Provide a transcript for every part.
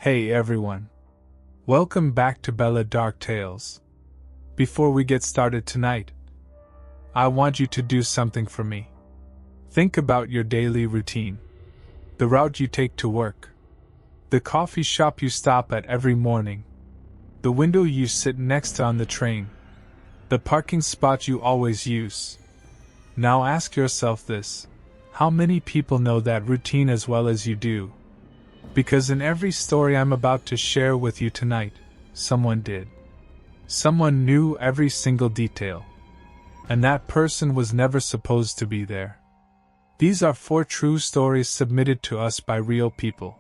Hey everyone. Welcome back to Bella Dark Tales. Before we get started tonight, I want you to do something for me. Think about your daily routine. The route you take to work. The coffee shop you stop at every morning. The window you sit next to on the train. The parking spot you always use. Now ask yourself this: how many people know that routine as well as you do? Because in every story I'm about to share with you tonight, someone did. Someone knew every single detail. And that person was never supposed to be there. These are 4 true stories submitted to us by real people.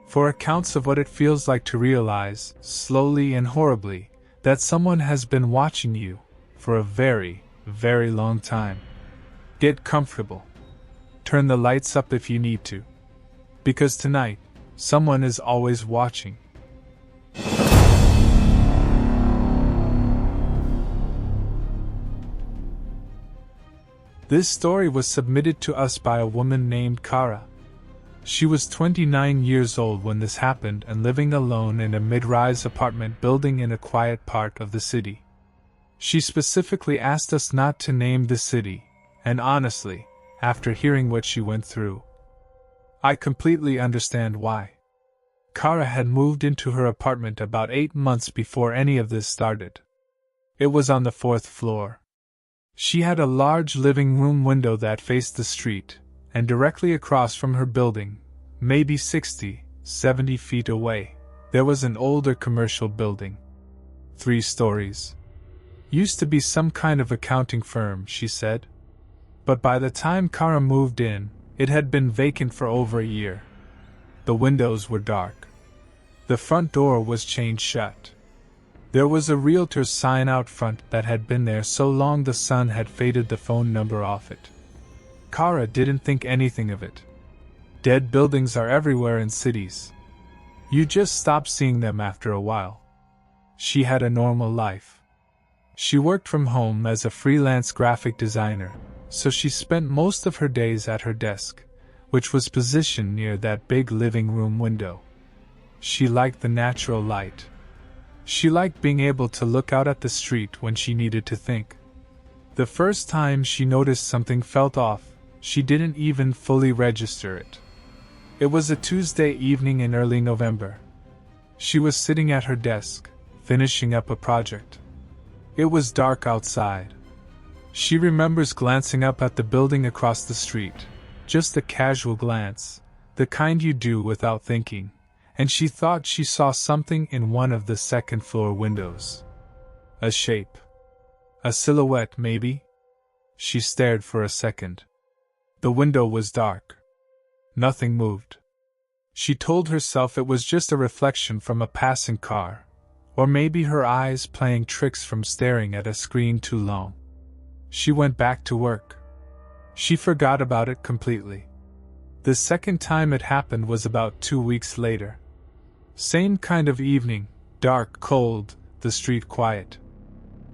4 accounts of what it feels like to realize, slowly and horribly, that someone has been watching you for a very, very long time. Get comfortable. Turn the lights up if you need to. Because tonight, someone is always watching. This story was submitted to us by a woman named Kara. She was 29 years old when this happened and living alone in a mid-rise apartment building in a quiet part of the city. She specifically asked us not to name the city, and honestly, after hearing what she went through, I completely understand why. Kara had moved into her apartment about 8 months before any of this started. It was on the 4th floor. She had a large living room window that faced the street, and directly across from her building, maybe 60, 70 feet away, there was an older commercial building. 3 stories. Used to be some kind of accounting firm, she said. But by the time Kara moved in, it had been vacant for over a year. The windows were dark. The front door was chained shut. There was a realtor's sign out front that had been there so long the sun had faded the phone number off it. Kara didn't think anything of it. Dead buildings are everywhere in cities. You just stop seeing them after a while. She had a normal life. She worked from home as a freelance graphic designer, so she spent most of her days at her desk, which was positioned near that big living room window. She liked the natural light. She liked being able to look out at the street when she needed to think. The first time she noticed something felt off, she didn't even fully register it. It was a Tuesday evening in early November. She was sitting at her desk, finishing up a project. It was dark outside. She remembers glancing up at the building across the street, just a casual glance, the kind you do without thinking, and she thought she saw something in one of the 2nd floor windows. A shape. A silhouette, maybe? She stared for a second. The window was dark. Nothing moved. She told herself it was just a reflection from a passing car, or maybe her eyes playing tricks from staring at a screen too long. She went back to work. She forgot about it completely. The second time it happened was about 2 weeks later. Same kind of evening, dark, cold, the street quiet.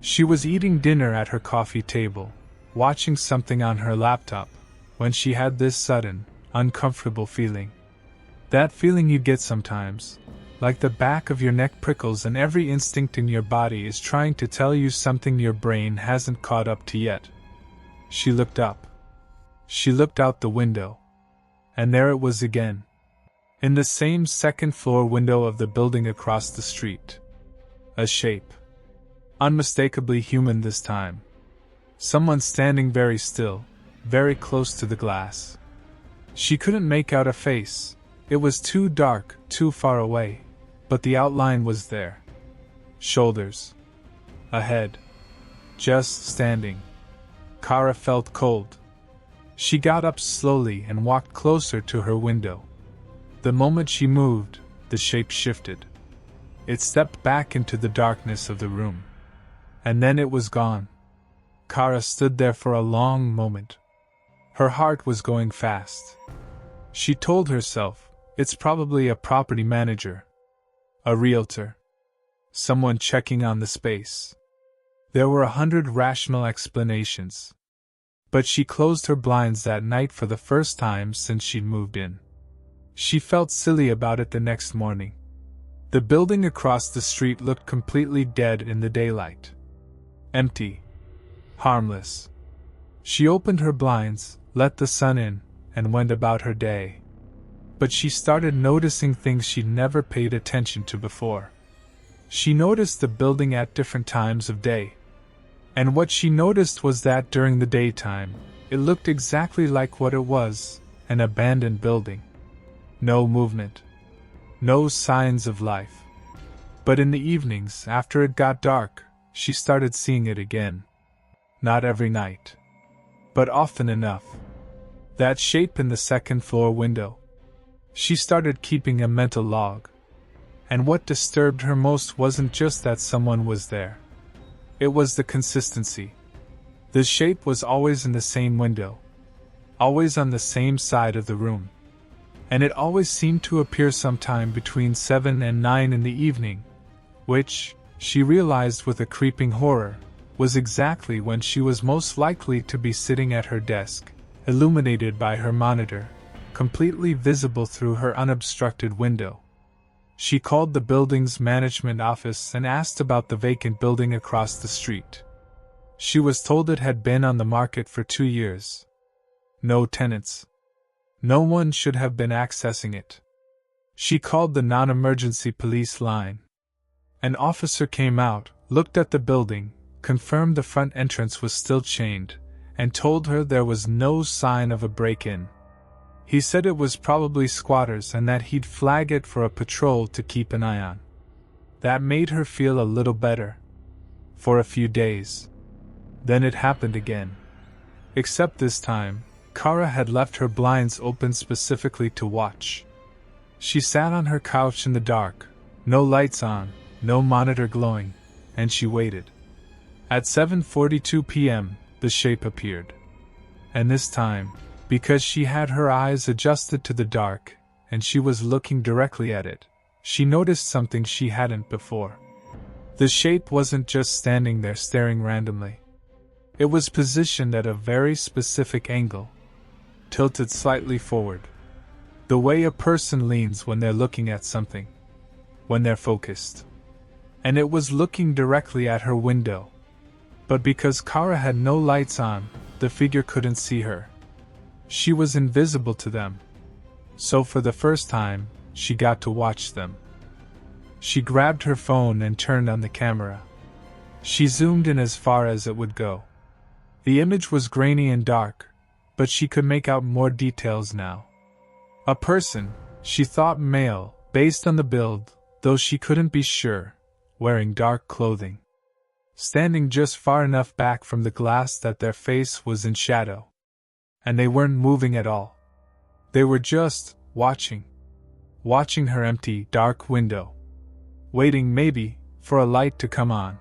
She was eating dinner at her coffee table, watching something on her laptop, when she had this sudden, uncomfortable feeling. That feeling you get sometimes, like the back of your neck prickles and every instinct in your body is trying to tell you something your brain hasn't caught up to yet. She looked up. She looked out the window. And there it was again. In the same 2nd floor window of the building across the street. A shape. Unmistakably human this time. Someone standing very still, very close to the glass. She couldn't make out a face. It was too dark, too far away. But the outline was there. Shoulders. A head. Just standing. Kara felt cold. She got up slowly and walked closer to her window. The moment she moved, the shape shifted. It stepped back into the darkness of the room. And then it was gone. Kara stood there for a long moment. Her heart was going fast. She told herself, it's probably a property manager. A realtor. Someone checking on the space. There were 100 rational explanations. But she closed her blinds that night for the first time since she'd moved in. She felt silly about it the next morning. The building across the street looked completely dead in the daylight. Empty. Harmless. She opened her blinds, let the sun in, and went about her day. But she started noticing things she'd never paid attention to before. She noticed the building at different times of day. And what she noticed was that during the daytime, it looked exactly like what it was, an abandoned building. No movement. No signs of life. But in the evenings, after it got dark, she started seeing it again. Not every night. But often enough. That shape in the second-floor window. She started keeping a mental log. And what disturbed her most wasn't just that someone was there. It was the consistency. The shape was always in the same window. Always on the same side of the room. And it always seemed to appear sometime between 7 and 9 in the evening, which, she realized with a creeping horror, was exactly when she was most likely to be sitting at her desk, illuminated by her monitor, completely visible through her unobstructed window. She called the building's management office and asked about the vacant building across the street. She was told it had been on the market for 2 years. No tenants. No one should have been accessing it. She called the non-emergency police line. An officer came out, looked at the building, confirmed the front entrance was still chained, and told her there was no sign of a break-in. He said it was probably squatters and that he'd flag it for a patrol to keep an eye on. That made her feel a little better. For a few days. Then it happened again. Except this time, Kara had left her blinds open specifically to watch. She sat on her couch in the dark, no lights on, no monitor glowing, and she waited. At 7:42 p.m., the shape appeared. And this time, because she had her eyes adjusted to the dark, and she was looking directly at it, she noticed something she hadn't before. The shape wasn't just standing there staring randomly. It was positioned at a very specific angle, tilted slightly forward. The way a person leans when they're looking at something. When they're focused. And it was looking directly at her window. But because Kara had no lights on, the figure couldn't see her. She was invisible to them. So for the first time, she got to watch them. She grabbed her phone and turned on the camera. She zoomed in as far as it would go. The image was grainy and dark, but she could make out more details now. A person, she thought male, based on the build, though she couldn't be sure, wearing dark clothing. Standing just far enough back from the glass that their face was in shadow. And they weren't moving at all. They were just watching. Watching her empty, dark window. Waiting maybe, for a light to come on.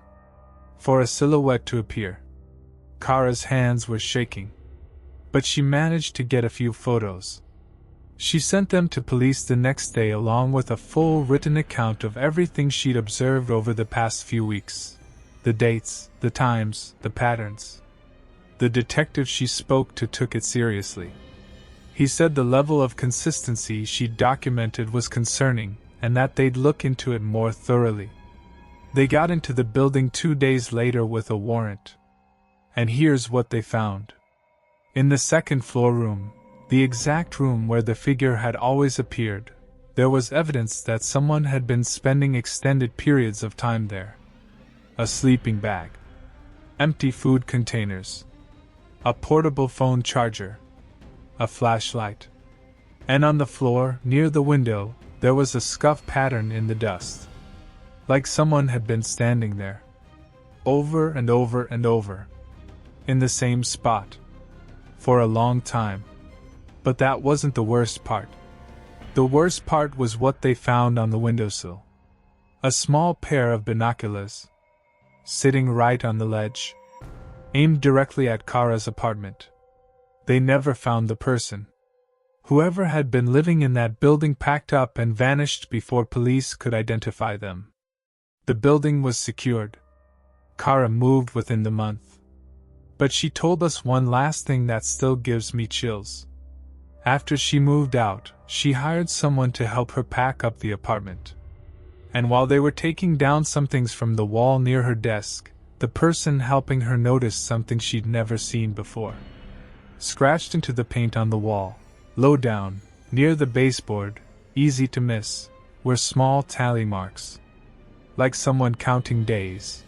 For a silhouette to appear. Kara's hands were shaking. But she managed to get a few photos. She sent them to police the next day along with a full written account of everything she'd observed over the past few weeks. The dates, the times, the patterns. The detective she spoke to took it seriously. He said the level of consistency she'd documented was concerning, and that they'd look into it more thoroughly. They got into the building 2 days later with a warrant. And here's what they found. In the second-floor room, the exact room where the figure had always appeared, there was evidence that someone had been spending extended periods of time there. A sleeping bag. Empty food containers. A portable phone charger. A flashlight. And on the floor, near the window, there was a scuff pattern in the dust. Like someone had been standing there. Over and over and over. In the same spot. For a long time. But that wasn't the worst part. The worst part was what they found on the windowsill. A small pair of binoculars. Sitting right on the ledge. Aimed directly at Kara's apartment. They never found the person. Whoever had been living in that building packed up and vanished before police could identify them. The building was secured. Kara moved within the month. But she told us one last thing that still gives me chills. After she moved out, she hired someone to help her pack up the apartment. And while they were taking down some things from the wall near her desk, the person helping her noticed something she'd never seen before. Scratched into the paint on the wall, low down, near the baseboard, easy to miss, were small tally marks. Like someone counting days.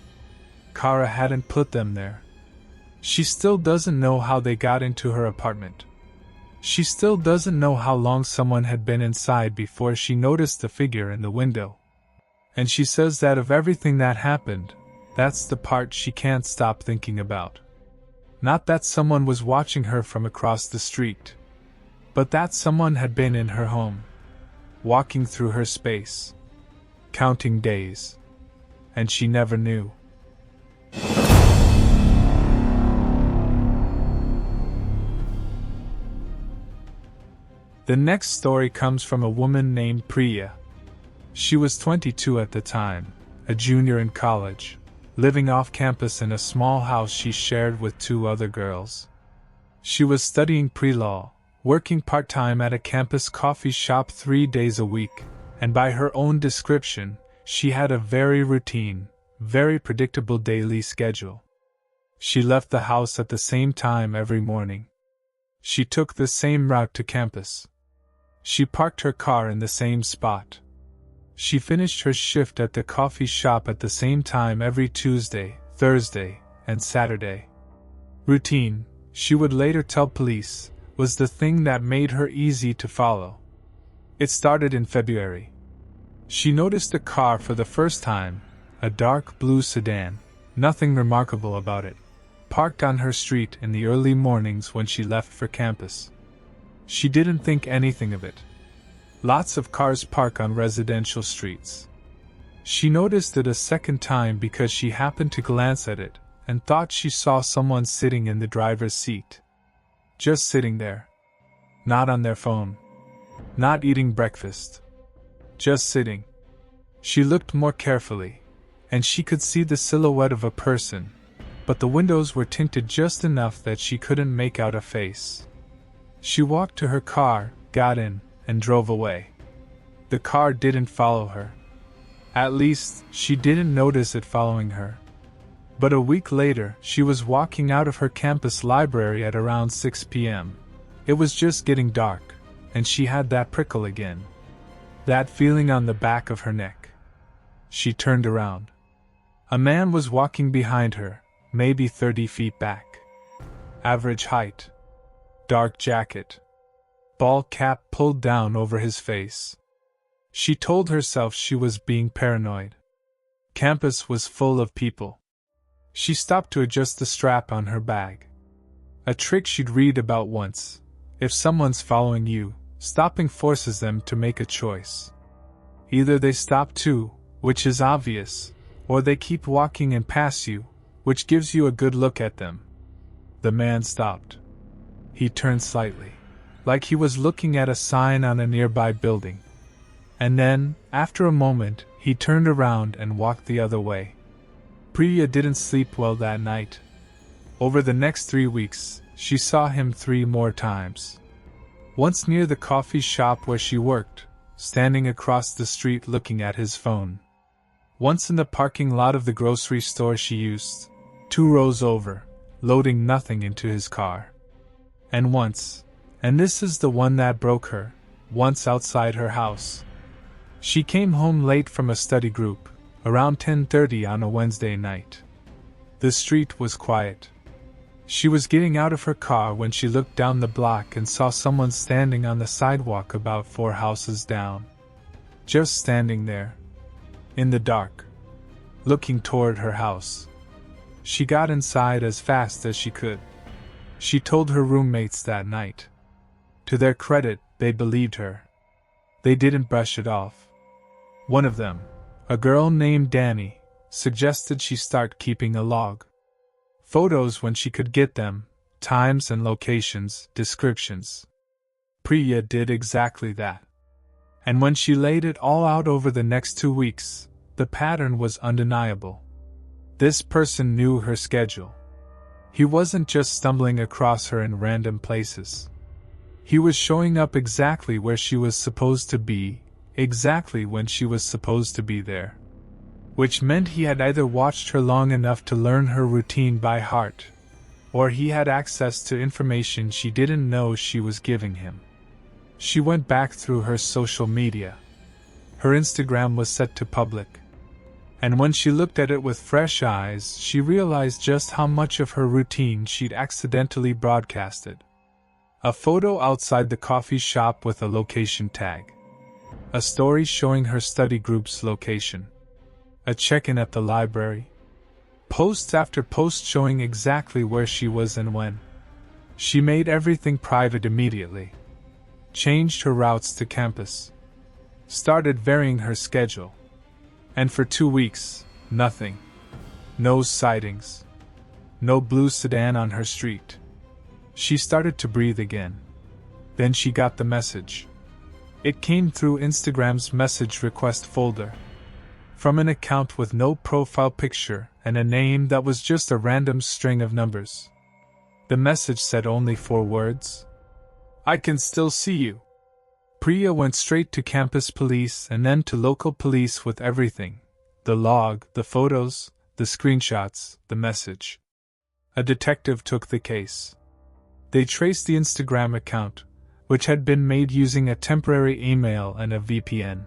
Kara hadn't put them there. She still doesn't know how they got into her apartment. She still doesn't know how long someone had been inside before she noticed the figure in the window. And she says that of everything that happened, that's the part she can't stop thinking about. Not that someone was watching her from across the street, but that someone had been in her home, walking through her space, counting days, and she never knew. The next story comes from a woman named Priya. She was 22 at the time, a junior in college, living off campus in a small house she shared with 2 other girls. She was studying pre-law, working part-time at a campus coffee shop 3 days a week, and by her own description, she had a very routine, very predictable daily schedule. She left the house at the same time every morning. She took the same route to campus. She parked her car in the same spot. She finished her shift at the coffee shop at the same time every Tuesday, Thursday, and Saturday. Routine, she would later tell police, was the thing that made her easy to follow. It started in February. She noticed a car for the first time, a dark blue sedan, nothing remarkable about it, parked on her street in the early mornings when she left for campus. She didn't think anything of it. Lots of cars park on residential streets. She noticed it a second time because she happened to glance at it and thought she saw someone sitting in the driver's seat. Just sitting there. Not on their phone. Not eating breakfast. Just sitting. She looked more carefully, and she could see the silhouette of a person, but the windows were tinted just enough that she couldn't make out a face. She walked to her car, got in, and drove away. The car didn't follow her. At least, she didn't notice it following her. But a week later, she was walking out of her campus library at around 6 p.m. It was just getting dark, and she had that prickle again. That feeling on the back of her neck. She turned around. A man was walking behind her, maybe 30 feet back. Average height. Dark jacket. Ball cap pulled down over his face. She told herself she was being paranoid. Campus was full of people. She stopped to adjust the strap on her bag. A trick she'd read about once. If someone's following you, stopping forces them to make a choice. Either they stop too, which is obvious, or they keep walking and pass you, which gives you a good look at them. The man stopped. He turned slightly, like he was looking at a sign on a nearby building. And then, after a moment, he turned around and walked the other way. Priya didn't sleep well that night. Over the next 3 weeks, she saw him 3 more times. Once near the coffee shop where she worked, standing across the street looking at his phone. Once in the parking lot of the grocery store she used, 2 rows over, loading nothing into his car. And once, and this is the one that broke her, once outside her house. She came home late from a study group, around 10:30 on a Wednesday night. The street was quiet. She was getting out of her car when she looked down the block and saw someone standing on the sidewalk about 4 houses down. Just standing there. In the dark. Looking toward her house. She got inside as fast as she could. She told her roommates that night. To their credit, they believed her. They didn't brush it off. One of them, a girl named Danny, suggested she start keeping a log. Photos when she could get them, times and locations, descriptions. Priya did exactly that. And when she laid it all out over the next 2 weeks, the pattern was undeniable. This person knew her schedule. He wasn't just stumbling across her in random places. He was showing up exactly where she was supposed to be, exactly when she was supposed to be there. Which meant he had either watched her long enough to learn her routine by heart, or he had access to information she didn't know she was giving him. She went back through her social media. Her Instagram was set to public. And when she looked at it with fresh eyes, she realized just how much of her routine she'd accidentally broadcasted. A photo outside the coffee shop with a location tag. A story showing her study group's location. A check-in at the library. Posts after post showing exactly where she was and when. She made everything private immediately. Changed her routes to campus. Started varying her schedule. And for 2 weeks, nothing. No sightings. No blue sedan on her street. She started to breathe again. Then she got the message. It came through Instagram's message request folder. From an account with no profile picture and a name that was just a random string of numbers. The message said only 4 words. I can still see you. Priya went straight to campus police and then to local police with everything. The log, the photos, the screenshots, the message. A detective took the case. They traced the Instagram account, which had been made using a temporary email and a VPN.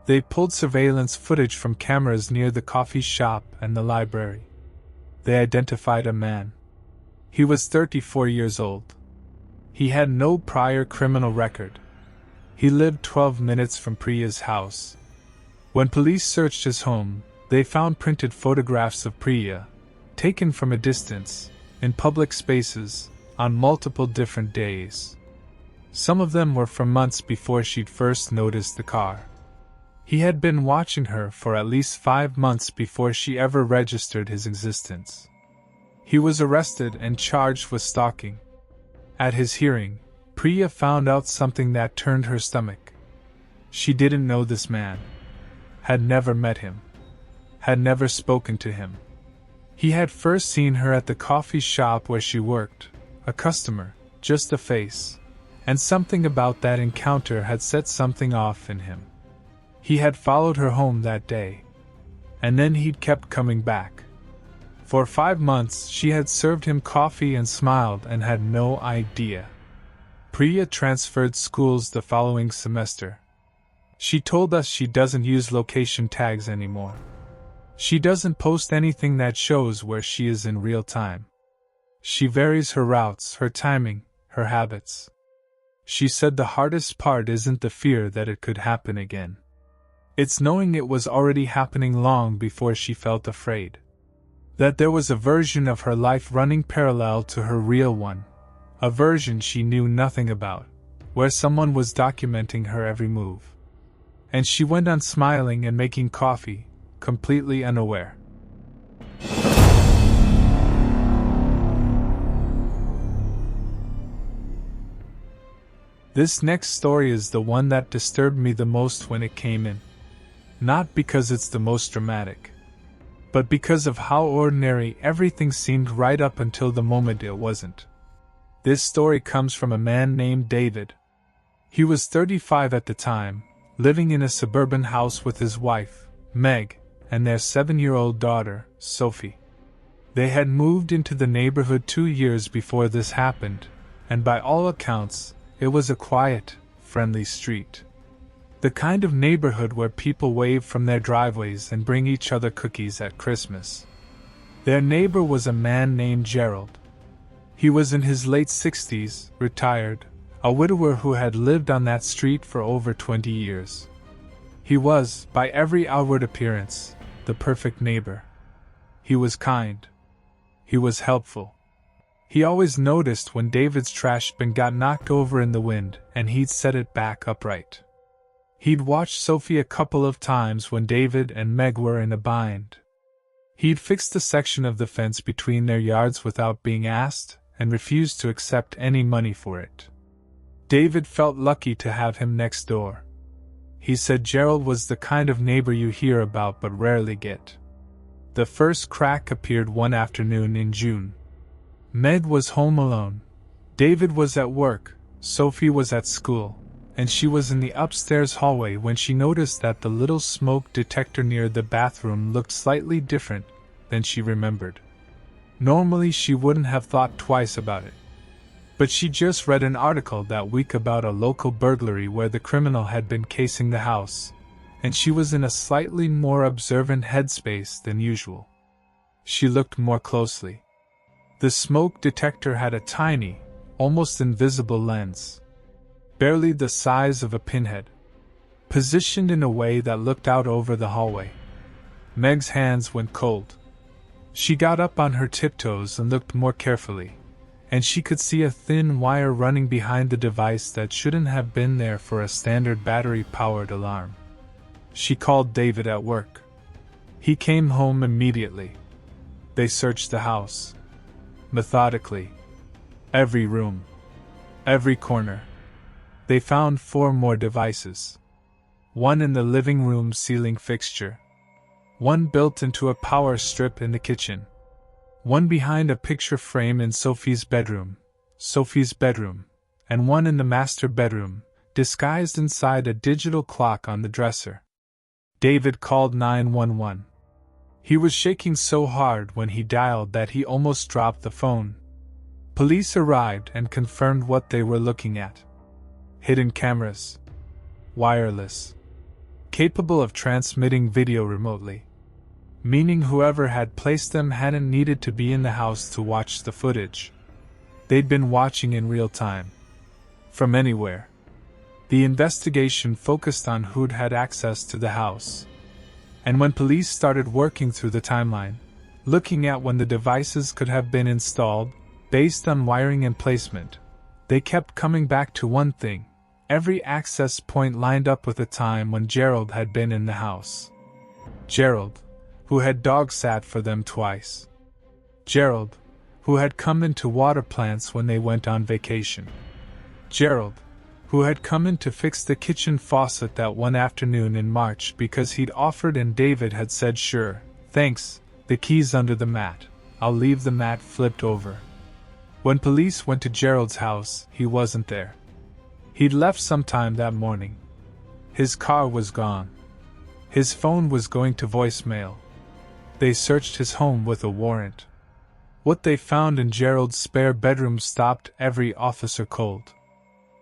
They pulled surveillance footage from cameras near the coffee shop and the library. They identified a man. He was 34 years old. He had no prior criminal record. He lived 12 minutes from Priya's house. When police searched his home, they found printed photographs of Priya, taken from a distance, in public spaces, on multiple different days. Some of them were from months before she'd first noticed the car. He had been watching her for at least 5 months before she ever registered his existence. He was arrested and charged with stalking. At his hearing, Priya found out something that turned her stomach. She didn't know this man. Had never met him. Had never spoken to him. He had first seen her at the coffee shop where she worked, a customer, just a face, and something about that encounter had set something off in him. He had followed her home that day, and then he'd kept coming back. For 5 months she had served him coffee and smiled and had no idea. Priya transferred schools the following semester. She told us she doesn't use location tags anymore. She doesn't post anything that shows where she is in real time. She varies her routes, her timing, her habits. She said the hardest part isn't the fear that it could happen again. It's knowing it was already happening long before she felt afraid. That there was a version of her life running parallel to her real one. A version she knew nothing about, where someone was documenting her every move. And she went on smiling and making coffee, completely unaware. This next story is the one that disturbed me the most when it came in. Not because it's the most dramatic, but because of how ordinary everything seemed right up until the moment it wasn't. This story comes from a man named David. He was 35 at the time, living in a suburban house with his wife, Meg, and their 7-year-old daughter, Sophie. They had moved into the neighborhood 2 years before this happened, and by all accounts, it was a quiet, friendly street. The kind of neighborhood where people wave from their driveways and bring each other cookies at Christmas. Their neighbor was a man named Gerald. He was in his late 60s, retired, a widower who had lived on that street for over 20 years. He was, by every outward appearance, the perfect neighbor. He was kind. He was helpful. He always noticed when David's trash bin got knocked over in the wind, and he'd set it back upright. He'd watched Sophie a couple of times when David and Meg were in a bind. He'd fixed the section of the fence between their yards without being asked, and refused to accept any money for it. David felt lucky to have him next door. He said Gerald was the kind of neighbor you hear about but rarely get. The first crack appeared one afternoon in June. Meg was home alone. David was at work, Sophie was at school, and she was in the upstairs hallway when she noticed that the little smoke detector near the bathroom looked slightly different than she remembered. Normally she wouldn't have thought twice about it. But she just read an article that week about a local burglary where the criminal had been casing the house, and she was in a slightly more observant headspace than usual. She looked more closely. The smoke detector had a tiny, almost invisible lens, barely the size of a pinhead, positioned in a way that looked out over the hallway. Meg's hands went cold. She got up on her tiptoes and looked more carefully, and she could see a thin wire running behind the device that shouldn't have been there for a standard battery-powered alarm. She called David at work. He came home immediately. They searched the house. Methodically. Every room. Every corner. They found 4 more devices. One in the living room ceiling fixture. One built into a power strip in the kitchen. One behind a picture frame in Sophie's bedroom, and one in the master bedroom, disguised inside a digital clock on the dresser. David called 911. He was shaking so hard when he dialed that he almost dropped the phone. Police arrived and confirmed what they were looking at. Hidden cameras. Wireless. Capable of transmitting video remotely. Meaning whoever had placed them hadn't needed to be in the house to watch the footage. They'd been watching in real time. From anywhere. The investigation focused on who'd had access to the house. And when police started working through the timeline, looking at when the devices could have been installed, based on wiring and placement, they kept coming back to one thing. Every access point lined up with a time when Gerald had been in the house. Gerald, who had dog-sat for them twice. Gerald, who had come in to water plants when they went on vacation. Gerald, who had come in to fix the kitchen faucet that one afternoon in March because he'd offered and David had said sure, thanks, the key's under the mat, I'll leave the mat flipped over. When police went to Gerald's house, he wasn't there. He'd left sometime that morning. His car was gone. His phone was going to voicemail. They searched his home with a warrant. What they found in Gerald's spare bedroom stopped every officer cold.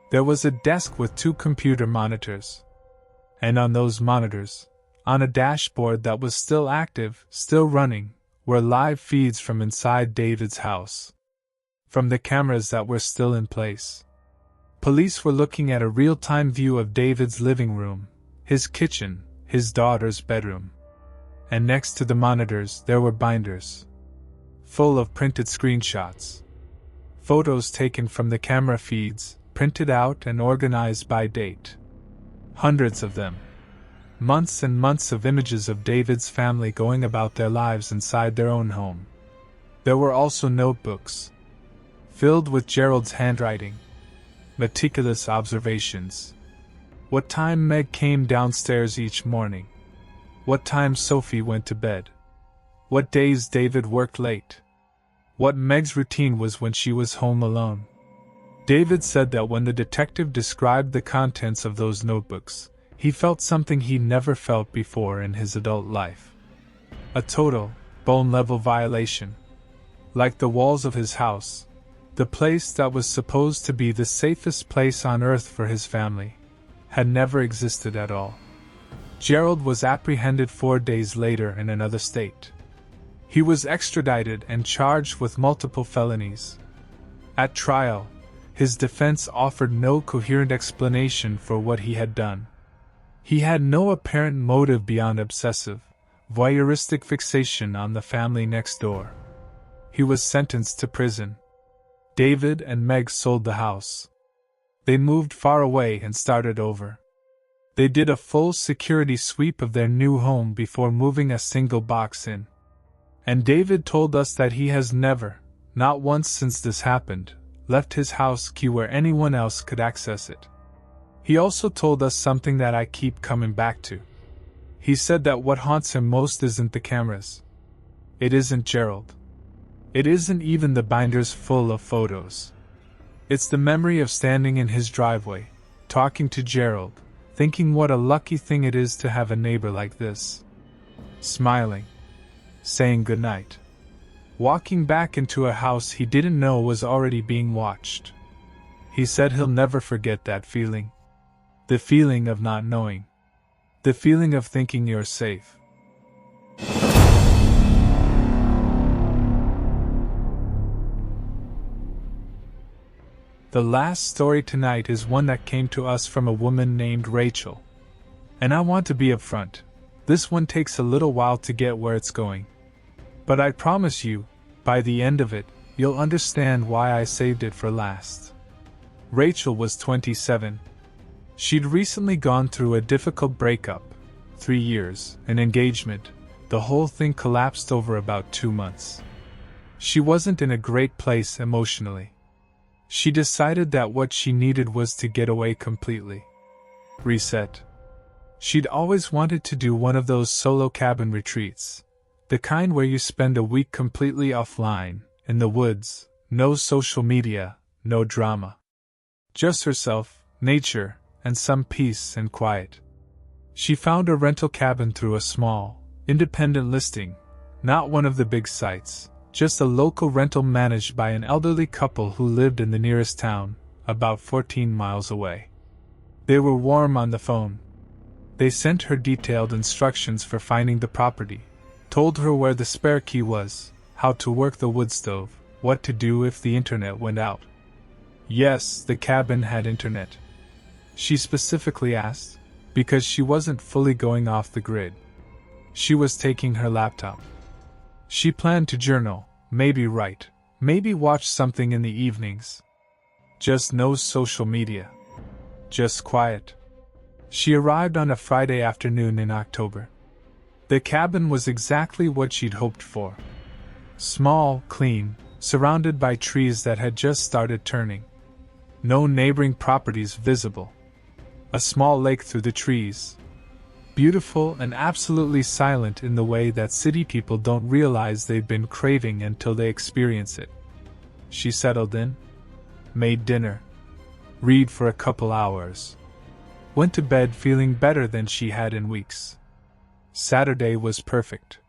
There was a desk with 2 computer monitors. And on those monitors, on a dashboard that was still active, still running, were live feeds from inside David's house. From the cameras that were still in place. Police were looking at a real-time view of David's living room, his kitchen, his daughter's bedroom. And next to the monitors there were binders. Full of printed screenshots. Photos taken from the camera feeds, printed out and organized by date. Hundreds of them. Months and months of images of David's family going about their lives inside their own home. There were also notebooks. Filled with Gerald's handwriting. Meticulous observations. What time Meg came downstairs each morning. What time Sophie went to bed. What days David worked late. What Meg's routine was when she was home alone. David said that when the detective described the contents of those notebooks, he felt something he never felt before in his adult life. A total, bone-level violation. Like the walls of his house. The place that was supposed to be the safest place on earth for his family, had never existed at all. Gerald was apprehended 4 days later in another state. He was extradited and charged with multiple felonies. At trial, his defense offered no coherent explanation for what he had done. He had no apparent motive beyond obsessive, voyeuristic fixation on the family next door. He was sentenced to prison. David and Meg sold the house. They moved far away and started over. They did a full security sweep of their new home before moving a single box in. And David told us that he has never, not once since this happened, left his house key where anyone else could access it. He also told us something that I keep coming back to. He said that what haunts him most isn't the cameras. It isn't Gerald. It isn't even the binders full of photos. It's the memory of standing in his driveway, talking to Gerald, thinking what a lucky thing it is to have a neighbor like this. Smiling. Saying goodnight. Walking back into a house he didn't know was already being watched. He said he'll never forget that feeling. The feeling of not knowing. The feeling of thinking you're safe. The last story tonight is one that came to us from a woman named Rachel. And I want to be upfront. This one takes a little while to get where it's going. But I promise you, by the end of it, you'll understand why I saved it for last. Rachel was 27. She'd recently gone through a difficult breakup, 3 years, an engagement. The whole thing collapsed over about 2 months. She wasn't in a great place emotionally. She decided that what she needed was to get away completely. Reset. She'd always wanted to do one of those solo cabin retreats. The kind where you spend a week completely offline, in the woods, no social media, no drama. Just herself, nature, and some peace and quiet. She found a rental cabin through a small, independent listing, not one of the big sites. Just a local rental managed by an elderly couple who lived in the nearest town, about 14 miles away. They were warm on the phone. They sent her detailed instructions for finding the property, told her where the spare key was, how to work the wood stove, what to do if the internet went out. Yes, the cabin had internet. She specifically asked, because she wasn't fully going off the grid. She was taking her laptop. She planned to journal, maybe write, maybe watch something in the evenings. Just no social media. Just quiet. She arrived on a Friday afternoon in October. The cabin was exactly what she'd hoped for. Small, clean, surrounded by trees that had just started turning. No neighboring properties visible. A small lake through the trees. Beautiful and absolutely silent in the way that city people don't realize they've been craving until they experience it. She settled in, made dinner, read for a couple hours, went to bed feeling better than she had in weeks. Saturday was perfect.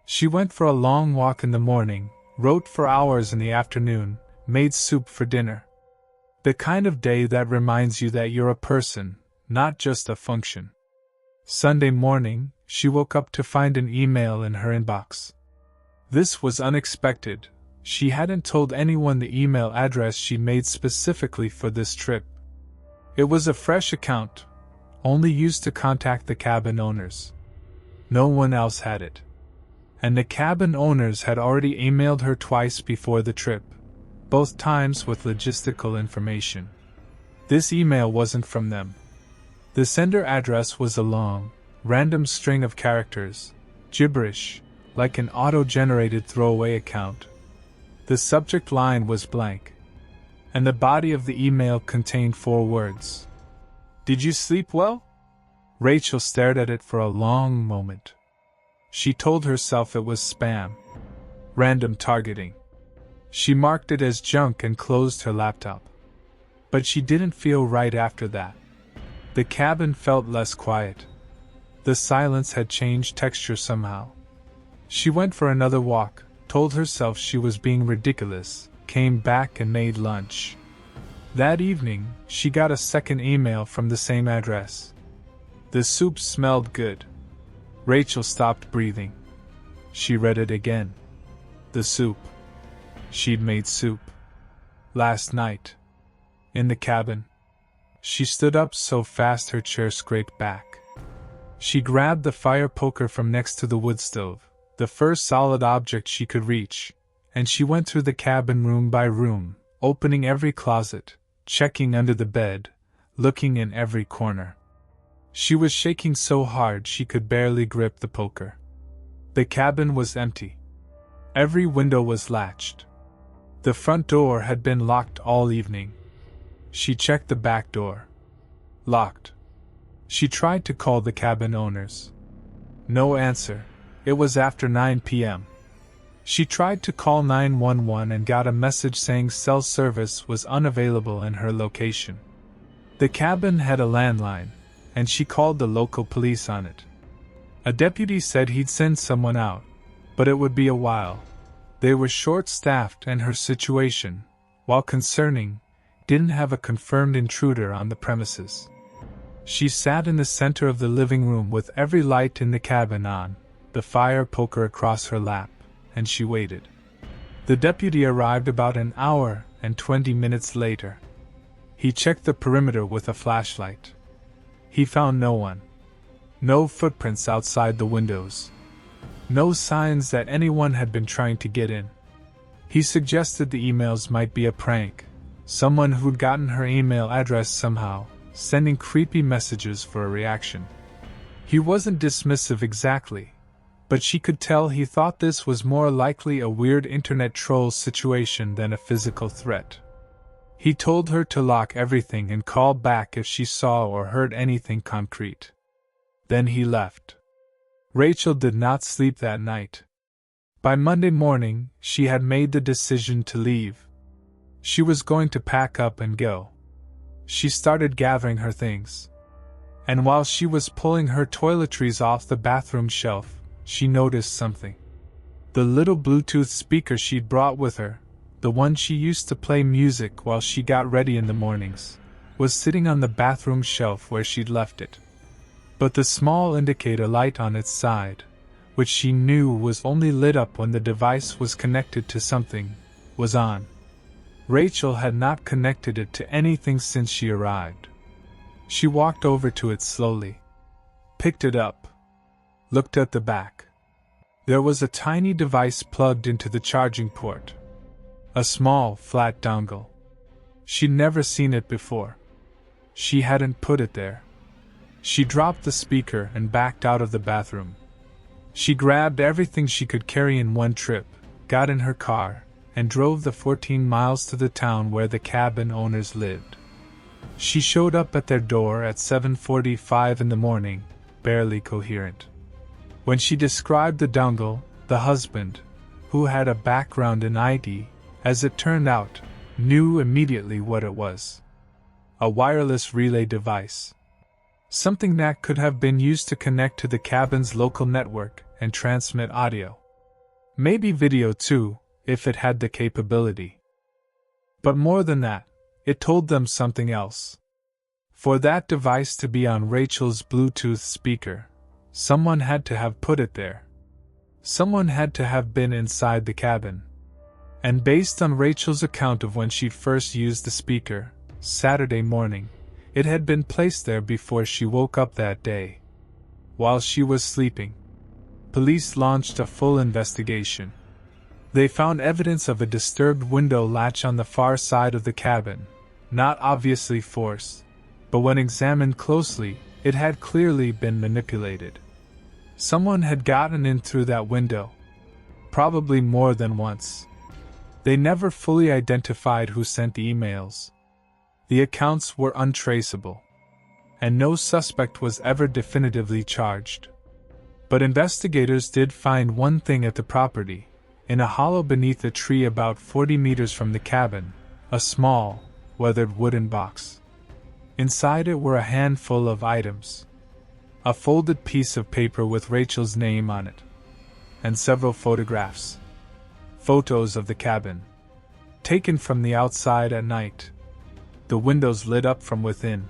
She went for a long walk in the morning, wrote for hours in the afternoon, made soup for dinner. The kind of day that reminds you that you're a person, not just a function. Sunday morning, she woke up to find an email in her inbox. This was unexpected. She hadn't told anyone the email address she made specifically for this trip. It was a fresh account, only used to contact the cabin owners. No one else had it. And the cabin owners had already emailed her twice before the trip, both times with logistical information. This email wasn't from them. The sender address was a long, random string of characters, gibberish, like an auto-generated throwaway account. The subject line was blank, and the body of the email contained 4 words. "Did you sleep well?" Rachel stared at it for a long moment. She told herself it was spam. Random targeting. She marked it as junk and closed her laptop. But she didn't feel right after that. The cabin felt less quiet. The silence had changed texture somehow. She went for another walk, told herself she was being ridiculous, came back and made lunch. That evening, she got a second email from the same address. The soup smelled good. Rachel stopped breathing. She read it again. The soup. She'd made soup. Last night. In the cabin. She stood up so fast her chair scraped back. She grabbed the fire poker from next to the wood stove, the first solid object she could reach, and she went through the cabin room by room, opening every closet, checking under the bed, looking in every corner. She was shaking so hard she could barely grip the poker. The cabin was empty. Every window was latched. The front door had been locked all evening. She checked the back door. Locked. She tried to call the cabin owners. No answer. It was after 9 p.m. She tried to call 911 and got a message saying cell service was unavailable in her location. The cabin had a landline, and she called the local police on it. A deputy said he'd send someone out, but it would be a while. They were short-staffed and her situation, while concerning, didn't have a confirmed intruder on the premises. She sat in the center of the living room with every light in the cabin on, the fire poker across her lap, and she waited. The deputy arrived about an hour and 20 minutes later. He checked the perimeter with a flashlight. He found no one. No footprints outside the windows. No signs that anyone had been trying to get in. He suggested the emails might be a prank, someone who'd gotten her email address somehow, sending creepy messages for a reaction. He wasn't dismissive exactly, but she could tell he thought this was more likely a weird internet troll situation than a physical threat. He told her to lock everything and call back if she saw or heard anything concrete. Then he left. Rachel did not sleep that night. By Monday morning, she had made the decision to leave. She was going to pack up and go. She started gathering her things. And while she was pulling her toiletries off the bathroom shelf, she noticed something. The little Bluetooth speaker she'd brought with her, the one she used to play music while she got ready in the mornings, was sitting on the bathroom shelf where she'd left it. But the small indicator light on its side, which she knew was only lit up when the device was connected to something, was on. Rachel had not connected it to anything since she arrived. She walked over to it slowly, picked it up, looked at the back. There was a tiny device plugged into the charging port. A small, flat dongle. She'd never seen it before. She hadn't put it there. She dropped the speaker and backed out of the bathroom. She grabbed everything she could carry in one trip, got in her car, and drove the 14 miles to the town where the cabin owners lived. She showed up at their door at 7:45 in the morning, barely coherent. When she described the dongle, the husband, who had a background in IT, as it turned out, knew immediately what it was. A wireless relay device. Something that could have been used to connect to the cabin's local network and transmit audio. Maybe video too, if it had the capability. But more than that, it told them something else. For that device to be on Rachel's Bluetooth speaker, someone had to have put it there. Someone had to have been inside the cabin. And based on Rachel's account of when she'd first used the speaker, Saturday morning, it had been placed there before she woke up that day. While she was sleeping, police launched a full investigation. They found evidence of a disturbed window latch on the far side of the cabin, not obviously forced, but when examined closely, it had clearly been manipulated. Someone had gotten in through that window, probably more than once. They never fully identified who sent the emails. The accounts were untraceable, and no suspect was ever definitively charged. But investigators did find one thing at the property. In a hollow beneath a tree about 40 meters from the cabin, a small, weathered wooden box. Inside it were a handful of items. A folded piece of paper with Rachel's name on it, and several photographs. Photos of the cabin, taken from the outside at night. The windows lit up from within.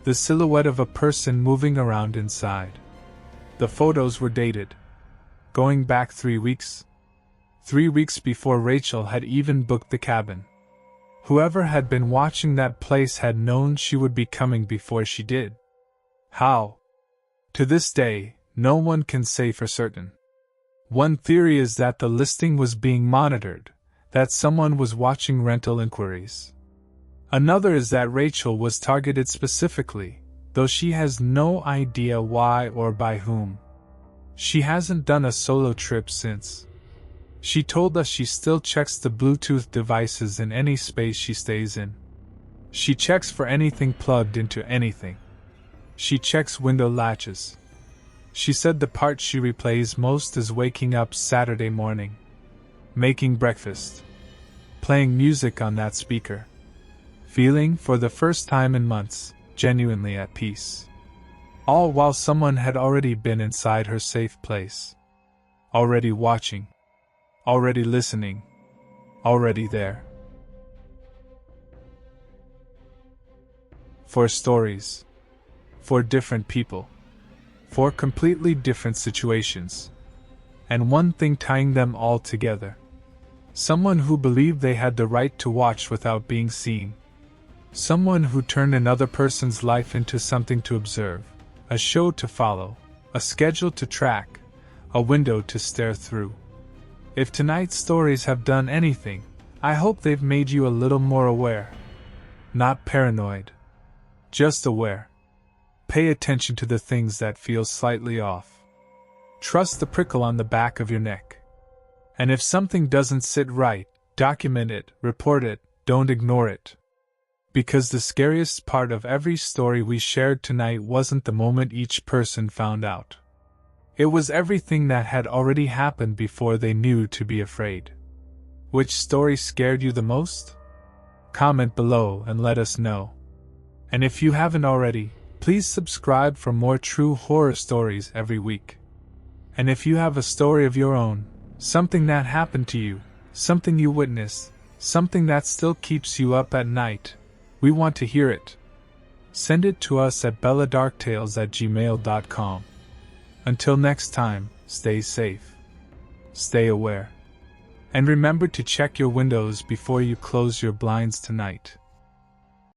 The silhouette of a person moving around inside. The photos were dated, going back 3 weeks. 3 weeks before Rachel had even booked the cabin. Whoever had been watching that place had known she would be coming before she did. How? To this day, no one can say for certain. One theory is that the listing was being monitored, that someone was watching rental inquiries. Another is that Rachel was targeted specifically, though she has no idea why or by whom. She hasn't done a solo trip since. She told us she still checks the Bluetooth devices in any space she stays in. She checks for anything plugged into anything. She checks window latches. She said the part she replays most is waking up Saturday morning, making breakfast, playing music on that speaker, feeling, for the first time in months, genuinely at peace. All while someone had already been inside her safe place. Already watching. Already listening. Already there. For stories. For different people. For completely different situations. And one thing tying them all together. Someone who believed they had the right to watch without being seen. Someone who turned another person's life into something to observe, a show to follow, a schedule to track, a window to stare through. If tonight's stories have done anything, I hope they've made you a little more aware. Not paranoid. Just aware. Pay attention to the things that feel slightly off. Trust the prickle on the back of your neck. And if something doesn't sit right, document it, report it, don't ignore it. Because the scariest part of every story we shared tonight wasn't the moment each person found out. It was everything that had already happened before they knew to be afraid. Which story scared you the most? Comment below and let us know. And if you haven't already, please subscribe for more true horror stories every week. And if you have a story of your own, something that happened to you, something you witnessed, something that still keeps you up at night, we want to hear it. Send it to us at belladarktales@gmail.com. Until next time, stay safe. Stay aware. And remember to check your windows before you close your blinds tonight.